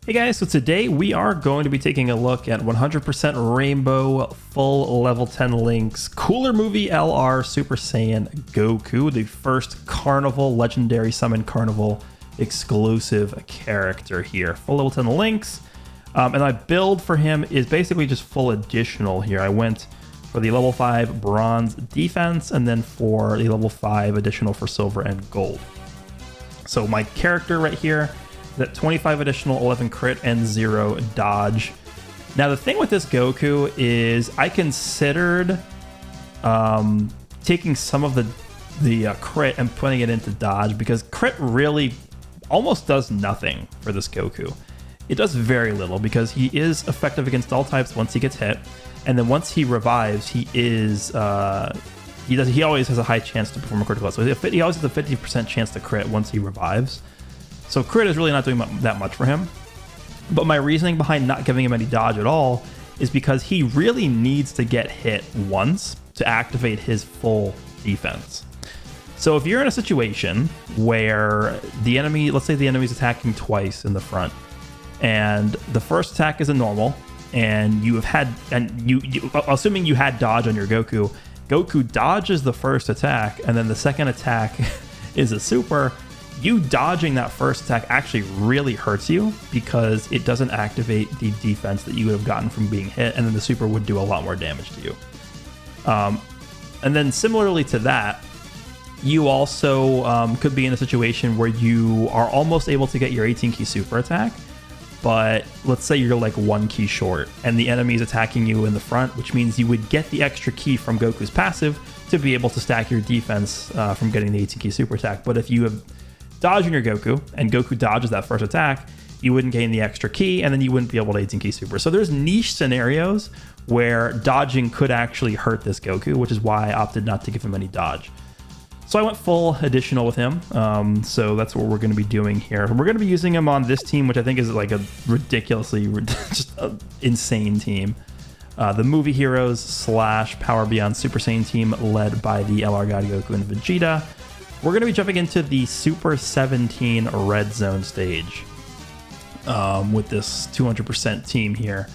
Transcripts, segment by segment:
Hey guys, so today we are going to be taking a look at 100% Rainbow full level 10 Link's Cooler Movie LR Super Saiyan Goku, the first Carnival, Legendary Summon Carnival exclusive character here. Full level 10 Links, and my build for him is basically just full additional here. I went for the level 5 bronze defense and then for the level 5 additional for silver and gold. So my character right here, that 25 additional, 11 crit, and 0 dodge. Now the thing with this Goku is I considered taking some of the crit and putting it into dodge, because crit really almost does nothing for this Goku. It does very little because he is effective against all types once he gets hit, and then once he revives, he always has a high chance to perform a critical. So he always has a 50% chance to crit once he revives. So crit is really not doing that much for him. But my reasoning behind not giving him any dodge at all is because he really needs to get hit once to activate his full defense. So if you're in a situation where the enemy, let's say the enemy's attacking twice in the front, and the first attack is a normal, and you have had, assuming you had dodge on your Goku, Goku dodges the first attack, and then the second attack is a super. You dodging that first attack actually really hurts you because it doesn't activate the defense that you would have gotten from being hit, and then the super would do a lot more damage to you. And then similarly to that, you also could be in a situation where you are almost able to get your 18 key super attack, but let's say you're like 1 key short and the enemy is attacking you in the front, which means you would get the extra key from Goku's passive to be able to stack your defense from getting the 18 key super attack. But if you have dodge on your Goku and Goku dodges that first attack, you wouldn't gain the extra key, and then you wouldn't be able to 18 key super. So there's niche scenarios where dodging could actually hurt this Goku, which is why I opted not to give him any dodge. So I went full additional with him. So that's what we're going to be doing here. We're going to be using him on this team, which I think is like a ridiculously just insane team. The Movie Heroes / Power Beyond Super Saiyan team led by the LR God Goku and Vegeta. We're going to be jumping into the Super 17 Red Zone stage with this 200% team here.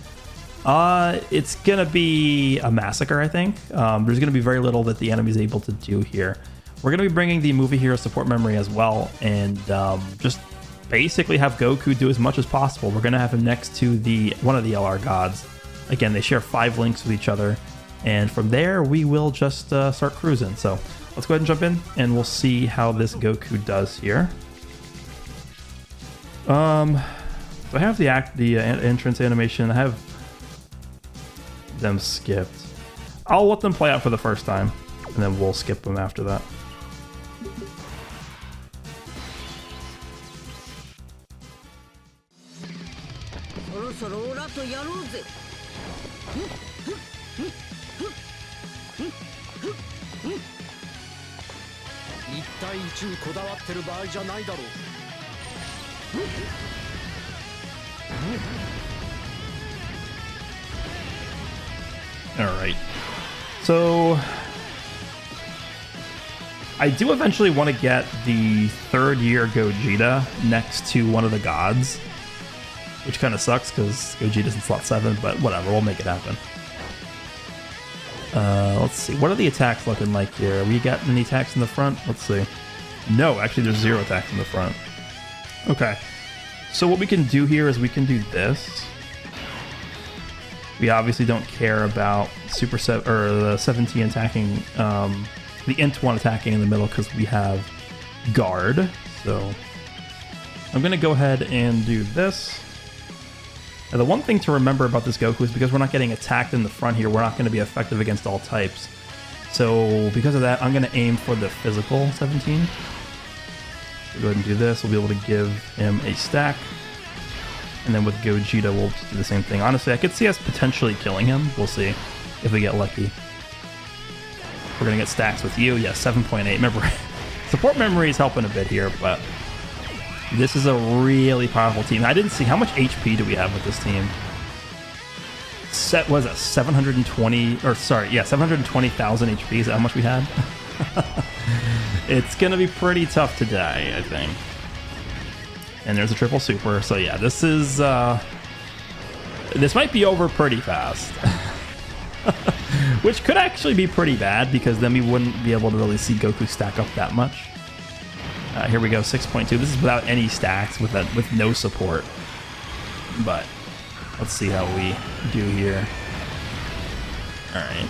It's going to be a massacre, I think. There's going to be very little that the enemy is able to do here. We're going to be bringing the Movie Hero support memory as well, and just basically have Goku do as much as possible. We're going to have him next to one of the LR gods. Again, they share 5 links with each other, and from there we will just start cruising. So let's go ahead and jump in, and we'll see how this Goku does here. I have the entrance animation. I have them skipped. I'll let them play out for the first time, and then we'll skip them after that. Alright, so I do eventually want to get the 3rd year Gogeta next to one of the gods, which kind of sucks because Gogeta's in slot 7, but whatever, we'll make it happen. Let's see, what are the attacks looking like here? We got any attacks in the front? Let's see. No, actually there's 0 attacks in the front. Okay, so what we can do here is we can do this. We obviously don't care about the 17 attacking, the int 1 attacking in the middle because we have guard. So I'm going to go ahead and do this. Now, the one thing to remember about this Goku is because we're not getting attacked in the front here, we're not going to be effective against all types. So because of that, I'm going to aim for the physical 17. So go ahead and do this. We'll be able to give him a stack. And then with Gogeta, we'll do the same thing. Honestly, I could see us potentially killing him. We'll see if we get lucky. We're going to get stacks with you. Yeah, 7.8. Remember, support memory is helping a bit here, but this is a really powerful team. I didn't see how much HP do we have with this team. Was it 720, or sorry, yeah, 720,000 HP is how much we had. It's going to be pretty tough to die, I think. And there's a triple super. So yeah, this is this might be over pretty fast. Which could actually be pretty bad, because then we wouldn't be able to really see Goku stack up that much. Here we go, 6.2. This is without any stacks, with no support. But let's see how we do here. All right.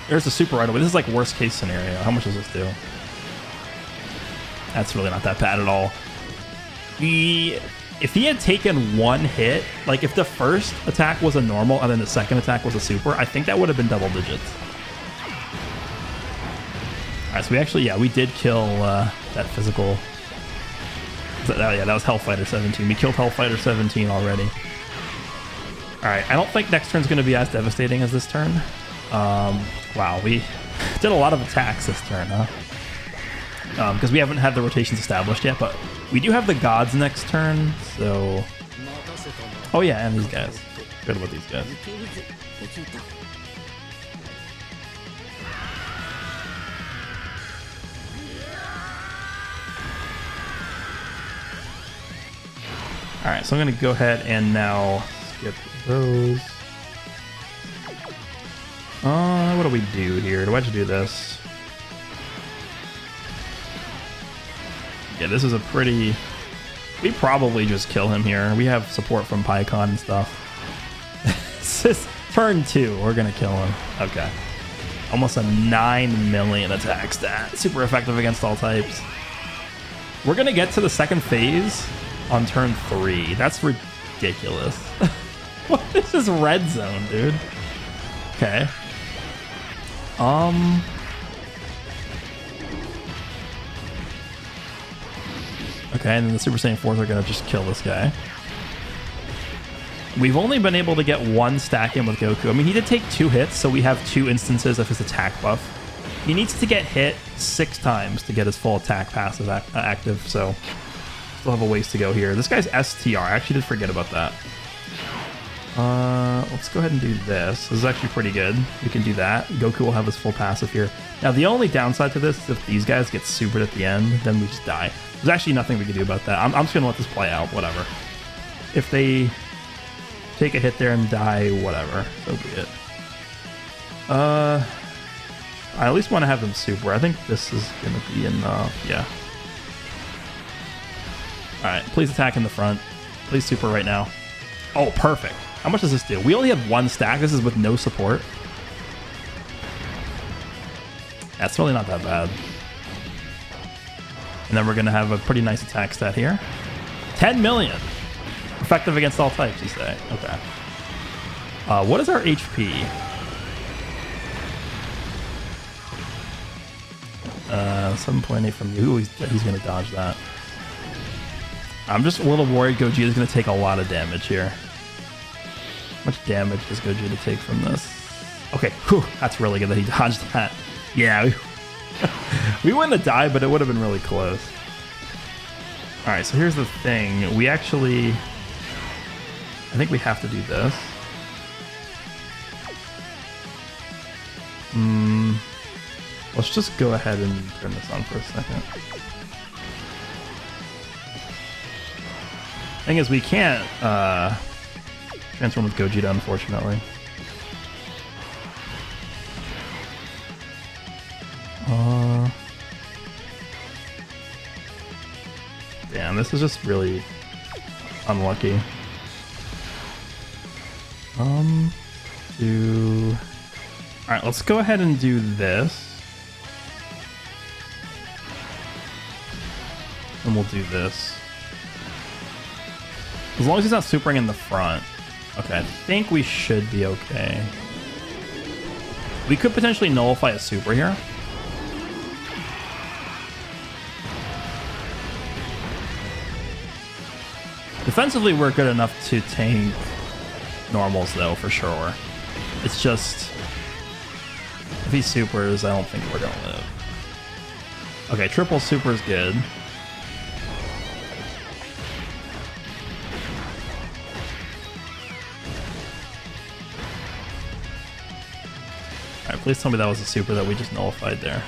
There's a super right away. This is like worst case scenario. How much does this do? That's really not that bad at all. If he had taken one hit, like if the first attack was a normal and then the second attack was a super, I think that would have been double digits. All right, so we actually, yeah, we did kill that physical. Yeah, that was Hellfighter 17. We killed Hellfighter 17 already. All right, I don't think next turn's going to be as devastating as this turn. Wow, we did a lot of attacks this turn, huh? Because we haven't had the rotations established yet, but we do have the gods next turn, so... Oh yeah, and these guys. Forget about these guys. Alright, so I'm going to go ahead and now skip those. What do we do here? Do I have to do this? Yeah, this is a pretty... We probably just kill him here. We have support from PyCon and stuff. This is turn 2. We're going to kill him. Okay. Almost a 9 million attack stat. Super effective against all types. We're going to get to the second phase on turn 3. That's ridiculous. What is this red zone, dude? Okay. Okay, and then the Super Saiyan 4s are going to just kill this guy. We've only been able to get one stack in with Goku. I mean, he did take 2 hits, so we have 2 instances of his attack buff. He needs to get hit 6 times to get his full attack passive active, so still have a ways to go here. This guy's STR. I actually did forget about that. Let's go ahead and do this. This is actually pretty good. We can do that. Goku will have his full passive here. Now, the only downside to this is if these guys get supered at the end, then we just die. There's actually nothing we can do about that. I'm just going to let this play out, whatever. If they take a hit there and die, whatever. So be it. I at least want to have them super. I think this is going to be enough. Yeah. Alright, please attack in the front. Please super right now. Oh, perfect. How much does this do? We only have 1 stack. This is with no support. That's really not that bad. And then we're going to have a pretty nice attack stat here. 10 million. Effective against all types, you say. Okay. What is our HP? 7.8 from you. Ooh, he's going to dodge that. I'm just a little worried Gogeta's going to take a lot of damage here. How much damage does Gogeta take from this? Okay, whew, that's really good that he dodged that. Yeah, we wouldn't have died, but it would have been really close. Alright, so here's the thing. We actually... I think we have to do this. Let's just go ahead and turn this on for a second. Thing is, we can't transform with Gogeta, unfortunately. Damn, this is just really unlucky. Alright, let's go ahead and do this. And we'll do this. As long as he's not supering in the front. Okay, I think we should be okay. We could potentially nullify a super here. Defensively, we're good enough to tank normals, though, for sure. It's just... if he supers, I don't think we're going to live. Okay, triple super is good. Alright, please tell me that was a super that we just nullified there.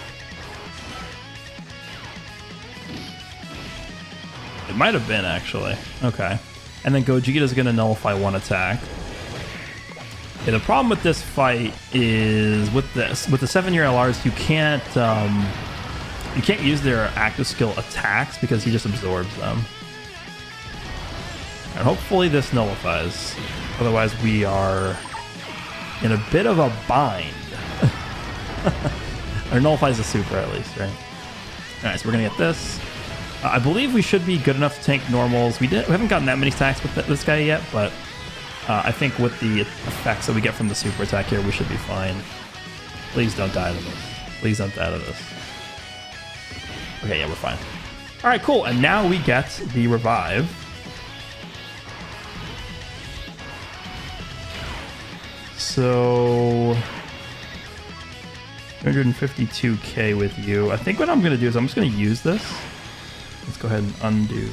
might have been, actually. Okay. And then Gogeta's going to nullify one attack. Okay, the problem with this fight is with the 7-year LRs, you can't use their active skill attacks because he just absorbs them. And hopefully this nullifies. Otherwise we are in a bit of a bind. Or nullifies the super at least, right? Alright, so we're gonna get this. I believe we should be good enough to tank normals. We haven't gotten that many stacks with this guy yet, but I think with the effects that we get from the super attack here, we should be fine. Please don't die to this. Please don't die to this. Okay, yeah, we're fine. Alright, cool. And now we get the revive. So 252k with you. I think what I'm going to do is I'm just going to use this. Let's go ahead and undo.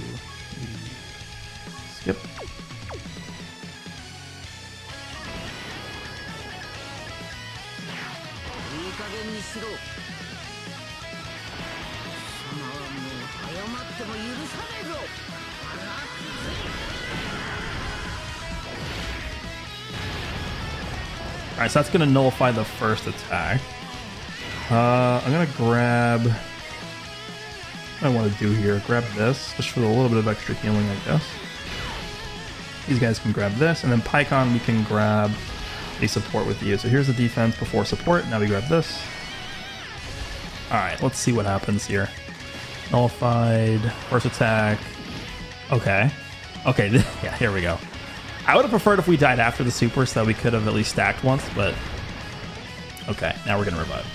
Skip. Alright, so that's going to nullify the first attack. I'm going to grab... What I want to do here, grab this, just for a little bit of extra healing, I guess. These guys can grab this, and then Pycon we can grab a support with you. So here's the defense before support, now we grab this. Alright, let's see what happens here. Nullified, first attack. Okay. Okay, yeah, here we go. I would have preferred if we died after the super so that we could have at least stacked once, but... Okay, now we're going to revive.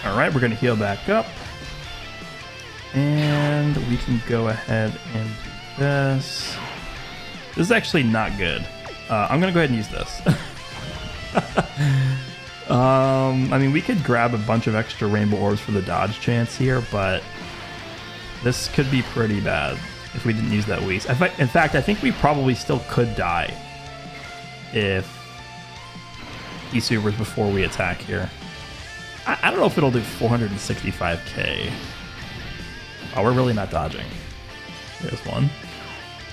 Alright, we're going to heal back up. And we can go ahead and do this. This is actually not good. I'm going to go ahead and use this. I mean, we could grab a bunch of extra rainbow orbs for the dodge chance here, but this could be pretty bad if we didn't use that Whis. In fact, I think we probably still could die if he supers before we attack here. I don't know if it'll do 465k. Oh, we're really not dodging. There's one.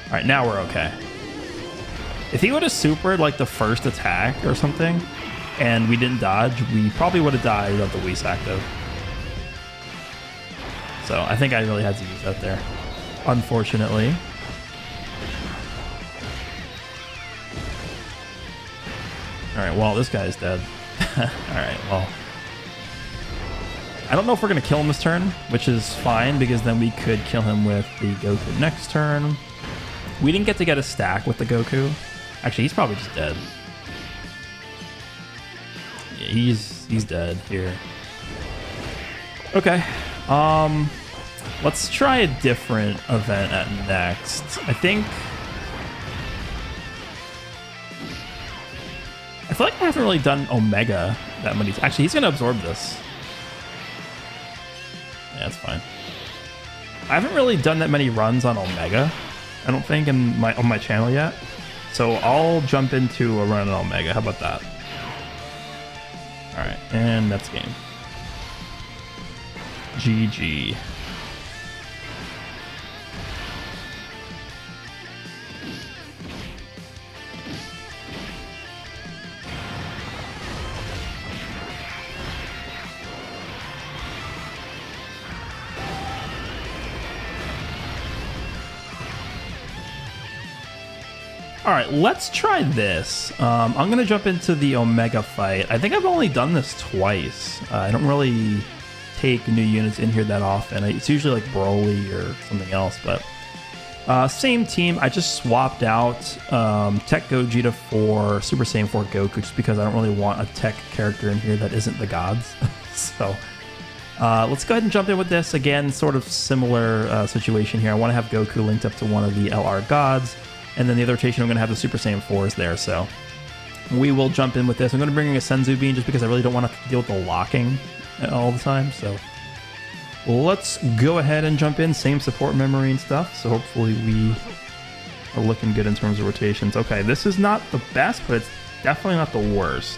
All right, now we're okay. If he would have supered like the first attack or something, and we didn't dodge, we probably would have died without the Whis active. So I think I really had to use that there, unfortunately. All right, well, this guy's dead. All right, well. I don't know if we're going to kill him this turn, which is fine, because then we could kill him with the Goku next turn. We didn't get to get a stack with the Goku. Actually, he's probably just dead. Yeah, he's dead here. Okay. Let's try a different event at next. I feel like I haven't really done Omega that many times. Actually, he's going to absorb this. Yeah, that's fine. I haven't really done that many runs on Omega, I don't think, on my channel yet. So I'll jump into a run on Omega. How about that? Alright, and that's game. GG. All right, let's try this. I'm going to jump into the Omega fight. I think I've only done this twice. I don't really take new units in here that often. It's usually like Broly or something else, but same team. I just swapped out TEQ Gogeta for Super Saiyan 4 Goku just because I don't really want a TEQ character in here that isn't the gods. So Let's go ahead and jump in with this. Again, sort of similar situation here. I want to have Goku linked up to one of the LR gods, and then the other rotation I'm going to have the Super Saiyan 4s there, so we will jump in with this. I'm going to bring in a Senzu Bean just because I really don't want to deal with the locking all the time, so let's go ahead and jump in. Same support memory and stuff, so hopefully we are looking good in terms of rotations. Okay, this is not the best, but it's definitely not the worst.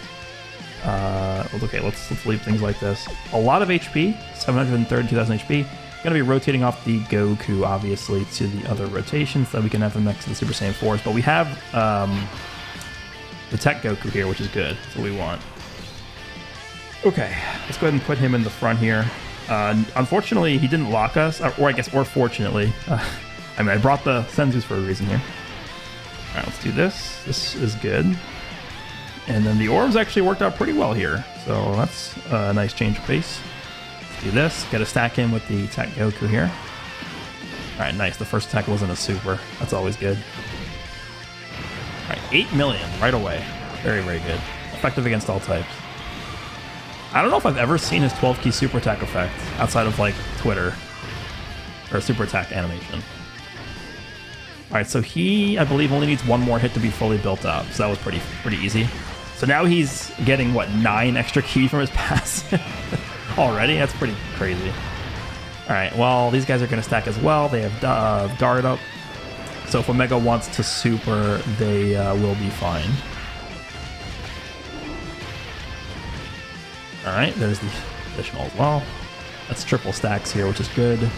Okay, let's leave things like this. A lot of HP, 732,000 HP. Going to be rotating off the Goku, obviously, to the other rotations so that we can have them next to the Super Saiyan 4s. But we have the TEQ Goku here, which is good. That's what we want. Okay, let's go ahead and put him in the front here. Unfortunately, he didn't lock us, or fortunately. I mean, I brought the Senzus for a reason here. All right, let's do this. This is good. And then the orbs actually worked out pretty well here. So that's a nice change of pace. Let's do this. Get a stack in with the TEQ Goku here. All right, nice. The first attack wasn't a super. That's always good. All right, 8 million right away. Very, very good. Effective against all types. I don't know if I've ever seen his 12-key super attack effect outside of like Twitter or super attack animation. All right, so he, I believe, only needs one more hit to be fully built up. So that was pretty easy. So now he's getting, what, 9 extra ki from his pass already? That's pretty crazy. All right, well, these guys are going to stack as well. They have guard up. So if Omega wants to super, they will be fine. All right, there's the additional as well. That's triple stacks here, which is good.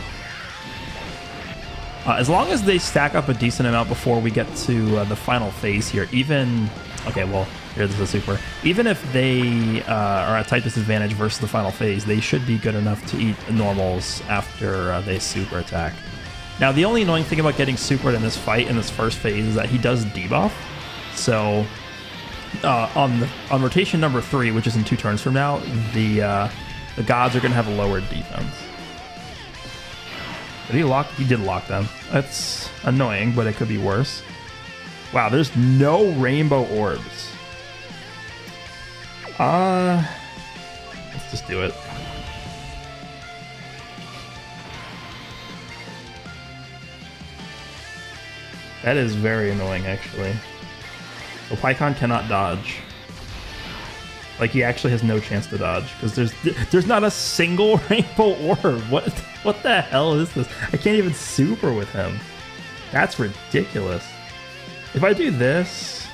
As long as they stack up a decent amount before we get to the final phase here, even... Okay, well, here's the super. Even if they are at type disadvantage versus the final phase, they should be good enough to eat normals after they super attack. Now, the only annoying thing about getting supered in this fight, in this first phase, is that he does debuff. So, on rotation number 3, which is in 2 turns from now, the gods are going to have a lower defense. Did he lock? He did lock them. That's annoying, but it could be worse. Wow, there's no rainbow orbs. Let's just do it. That is very annoying, actually. So Pycon cannot dodge. Like, he actually has no chance to dodge because there's not a single rainbow orb. What the hell is this? I can't even super with him. That's ridiculous. If I do this...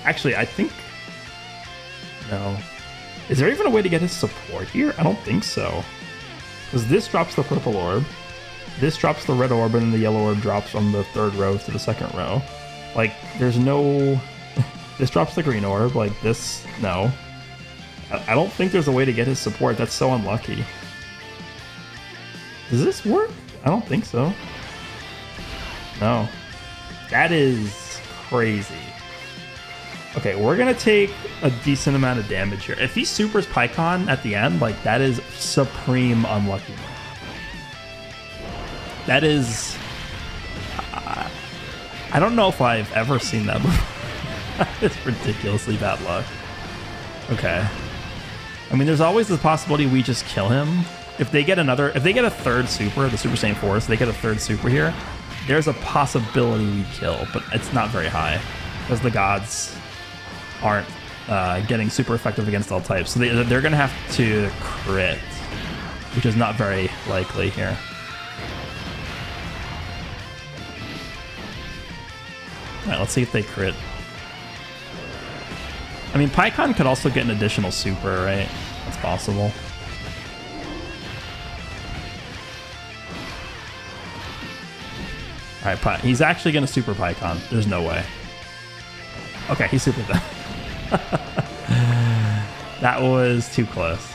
Actually, I think... No. Is there even a way to get his support here? I don't think so. Because this drops the purple orb. This drops the red orb, and then the yellow orb drops from the 3rd row to the 2nd row. Like, there's no... This drops the green orb, like this, no. I don't think there's a way to get his support. That's so unlucky. Does this work? I don't think so. No. That is crazy. Okay, we're gonna take a decent amount of damage here. If he supers Pycon at the end, like, that is supreme unlucky. That is... I don't know if I've ever seen that before. It's ridiculously bad luck. Okay. I mean, there's always the possibility we just kill him. If they get a 3rd super, the Super Saiyan 4s, they get a 3rd super here, there's a possibility we kill, but it's not very high because the gods aren't getting super effective against all types. So they're going to have to crit, which is not very likely here. All right, let's see if they crit. I mean, Pycon could also get an additional super, right? That's possible. All right, he's actually going to super Pycon. There's no way. Okay, he supered that. That was too close.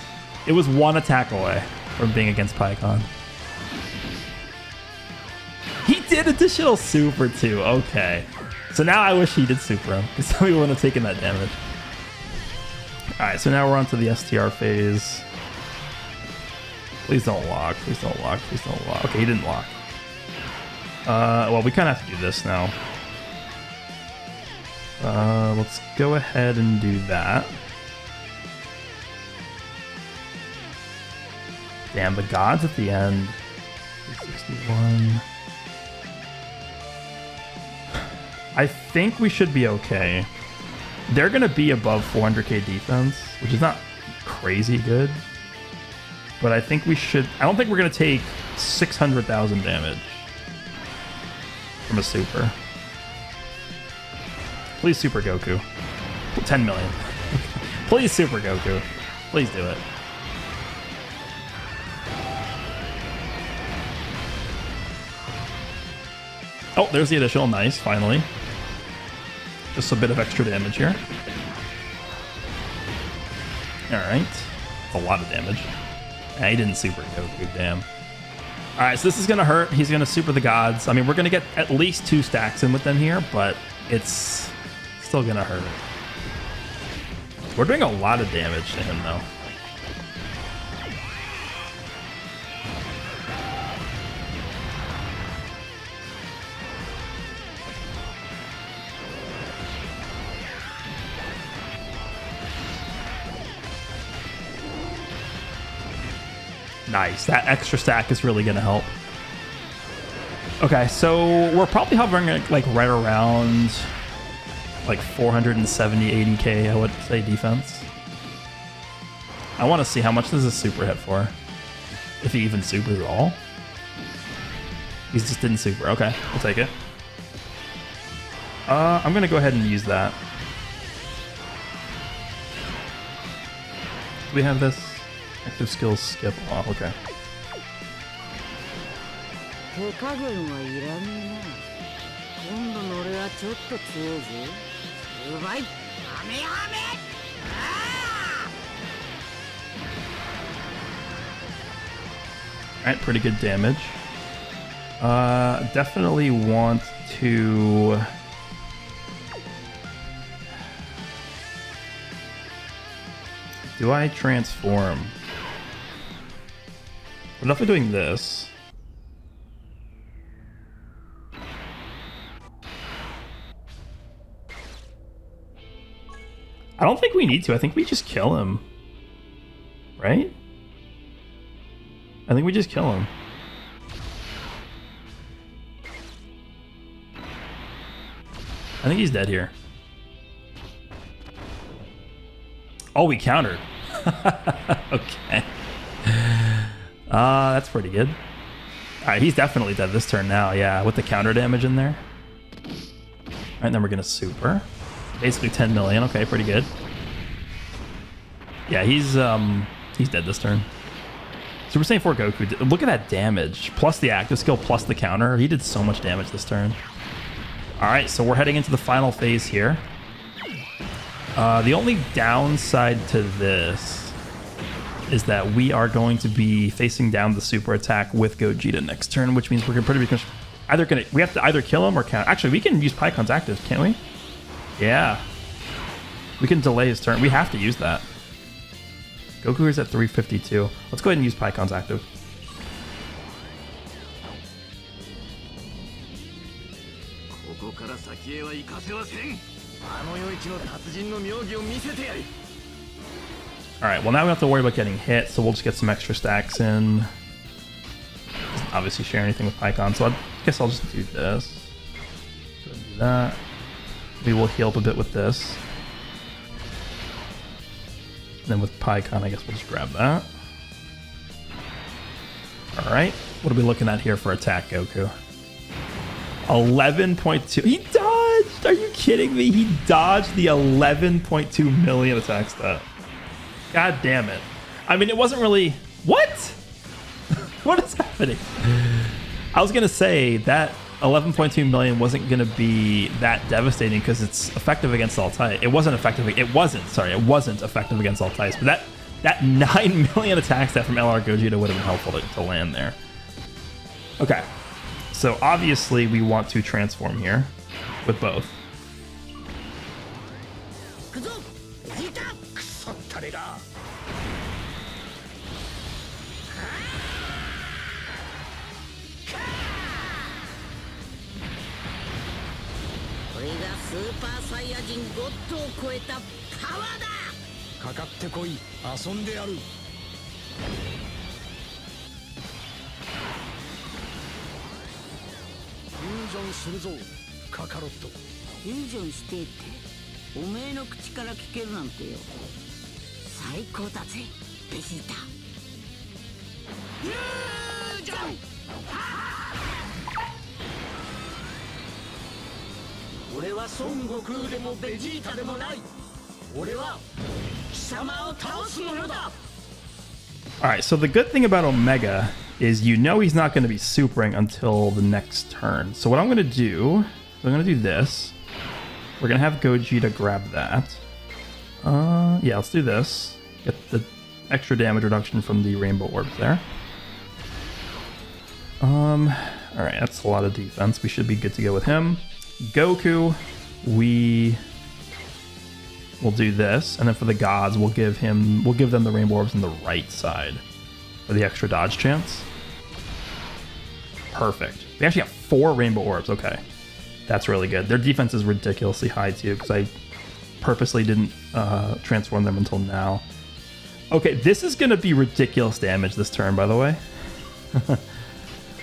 It was 1 attack away from being against Pycon. He did additional super too. Okay. So now I wish he did super him, because then we wouldn't have taken that damage. Alright, so now we're on to the STR phase. Please don't lock. Please don't lock. Please don't lock. Okay, he didn't lock. Well, we kind of have to do this now. Let's go ahead and do that. Damn, the gods at the end. 61. I think we should be okay. They're going to be above 400k defense, which is not crazy good. But I think we should... I don't think we're going to take 600,000 damage from a super. Please super Goku. 10 million. Please super Goku. Please do it. Oh, there's the additional. Nice, finally. Just a bit of extra damage here. Alright. That's a lot of damage. He didn't super Goku, damn. Alright, so this is going to hurt. He's going to super the gods. I mean, we're going to get at least 2 stacks in with them here, but it's still going to hurt. We're doing a lot of damage to him, though. Nice. That extra stack is really going to help. Okay, so we're probably hovering like right around like 470, 80k, I would say, defense. I want to see how much does this super hit for. If he even supers at all. He just didn't super. Okay, we'll take it. I'm going to go ahead and use that. Do we have this? Active skills skip. Oh, okay. Alright, pretty good damage. Definitely want to... Do I transform? I'm definitely doing this. I don't think we need to. I think we just kill him. Right? I think we just kill him. I think he's dead here. Oh, we countered. Okay. That's pretty good. Alright, he's definitely dead this turn now, yeah, with the counter damage in there. Alright, then we're gonna super. Basically 10 million, okay, pretty good. Yeah, he's dead this turn. Super Saiyan 4 Goku, look at that damage. Plus the active skill, plus the counter. He did so much damage this turn. Alright, so we're heading into the final phase here. The only downside to this is that we are going to be facing down the super attack with Gogeta next turn, which means we're gonna pretty much we have to either kill him or count. Actually, we can use Pycon's active, can't we? Yeah. We can delay his turn. We have to use that. Goku is at 352. Let's go ahead and use Pycon's active. Alright, well now we don't have to worry about getting hit, so we'll just get some extra stacks in. Doesn't obviously share anything with Pycon, so I guess I'll just do this. Go ahead and do that. We will heal up a bit with this. And then with Pycon, I guess we'll just grab that. Alright, what are we looking at here for attack, Goku? 11.2. He dodged! Are you kidding me? He dodged the 11.2 million attack stat. God damn it. I mean, it wasn't really... What? What is happening? I was going to say that 11.2 million wasn't going to be that devastating because it's effective against all types. It wasn't effective against all types. But that 9 million attack stat from LR Gogeta would have been helpful to land there. Okay. So obviously we want to transform here with both. 存するぞカカロット。フュージョンしてっておめえの口から聞けるなんてよ。最高だぜベジータ。フュージョン。俺は孫悟空でもベジータでもない。俺は貴様を倒すものだ。 Alright, so the good thing about Omega is you know he's not going to be supering until the next turn. So what I'm going to do is I'm going to do this. We're going to have Gogeta grab that. Yeah, let's do this. Get the extra damage reduction from the rainbow orbs there. Alright, that's a lot of defense. We should be good to go with him. Goku, we will do this, and then for the gods, we'll give them the rainbow orbs on the right side for the extra dodge chance. Perfect. We actually have 4 rainbow orbs. Okay, that's really good. Their defense is ridiculously high too, because I purposely didn't transform them until now. Okay, this is gonna be ridiculous damage this turn, by the way.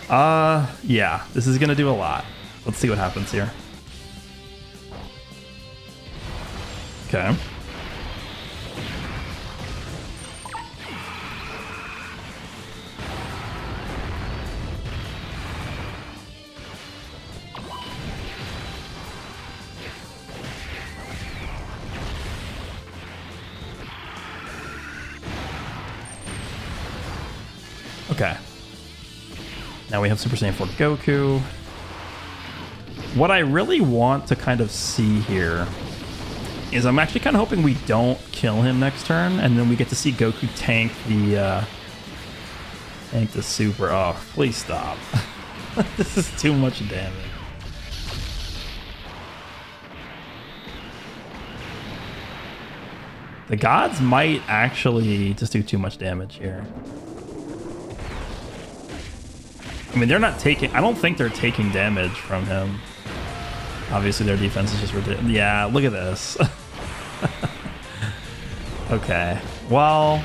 Yeah, this is gonna do a lot. Let's see what happens here. Okay. Okay. Now we have Super Saiyan 4 Goku. What I really want to kind of see here is I'm actually kind of hoping we don't kill him next turn, and then we get to see Goku tank the super. Oh, please stop. This is too much damage. The gods might actually just do too much damage here. I mean, they're not taking... I don't think they're taking damage from him. Obviously, their defense is just ridiculous. Yeah, look at this. Okay. Well...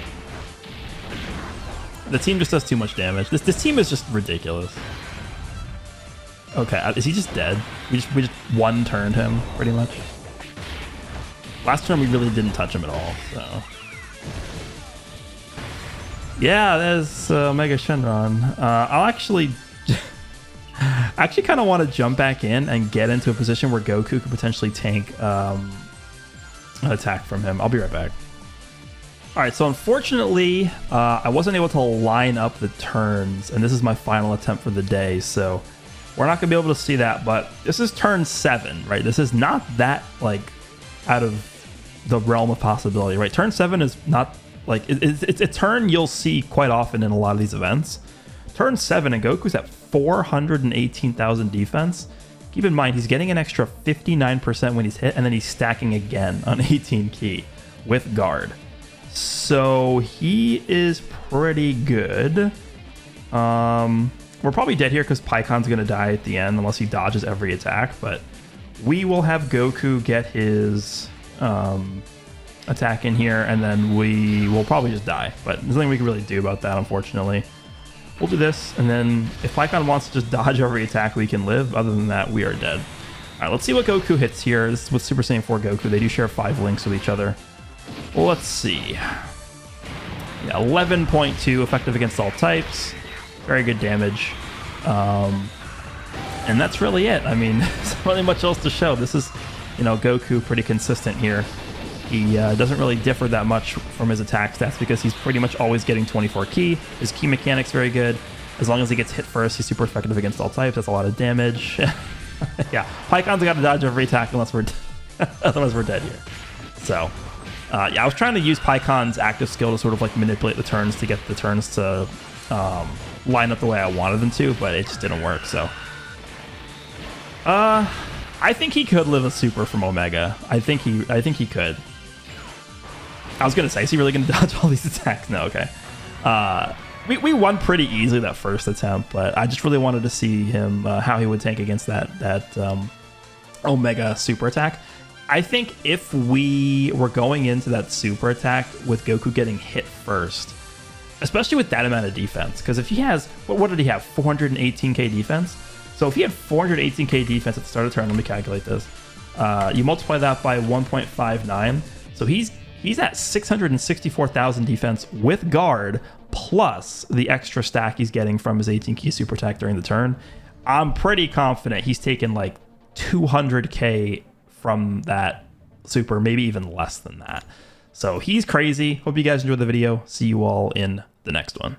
The team just does too much damage. This team is just ridiculous. Okay, is he just dead? We just one-turned him, pretty much. Last turn, we really didn't touch him at all, so... Yeah, there's Omega Shenron. I'll actually... I actually kind of want to jump back in and get into a position where Goku could potentially tank an attack from him. I'll be right back. Alright, so unfortunately, I wasn't able to line up the turns, and this is my final attempt for the day, so we're not going to be able to see that, but this is turn 7, right? This is not that, like, out of the realm of possibility, right? Turn 7 is not... Like, it's a turn you'll see quite often in a lot of these events. Turn 7 and Goku's at 418,000 defense. Keep in mind, he's getting an extra 59% when he's hit, and then he's stacking again on 18 ki with guard. So he is pretty good. We're probably dead here because Paikon's going to die at the end unless he dodges every attack, but we will have Goku get his... attack in here, and then we will probably just die, but there's nothing we can really do about that, unfortunately. We'll do this, and then if Paikon wants to just dodge every attack, we can live. Other than that, we are dead. All right, let's see what Goku hits here. This is with Super Saiyan 4 Goku. They do share 5 links with each other. Well, let's see. Yeah, 11.2 effective against all types. Very good damage. And that's really it. I mean, there's not really much else to show. This is, you know, Goku pretty consistent here. He doesn't really differ that much from his attack stats because he's pretty much always getting 24 ki. His ki mechanic's very good. As long as he gets hit first, he's super effective against all types. That's a lot of damage. Yeah, Paikon's got to dodge every attack unless we're otherwise we're dead here. So, yeah, I was trying to use Paikon's active skill to sort of like manipulate the turns to get the turns to line up the way I wanted them to, but it just didn't work. So, I think he could live a super from Omega. I think he could. I was gonna say, is he really gonna dodge all these attacks? No, okay. We won pretty easily that first attempt, but I just really wanted to see him how he would tank against that Omega super attack. I think if we were going into that super attack with Goku getting hit first, especially with that amount of defense, because if he has, what did he have? 418k defense. So if he had 418k defense at the start of the turn, let me calculate this. You multiply that by 1.59. So he's at 664,000 defense with guard, plus the extra stack he's getting from his 18k super attack during the turn. I'm pretty confident he's taken like 200k from that super, maybe even less than that. So he's crazy. Hope you guys enjoyed the video. See you all in the next one.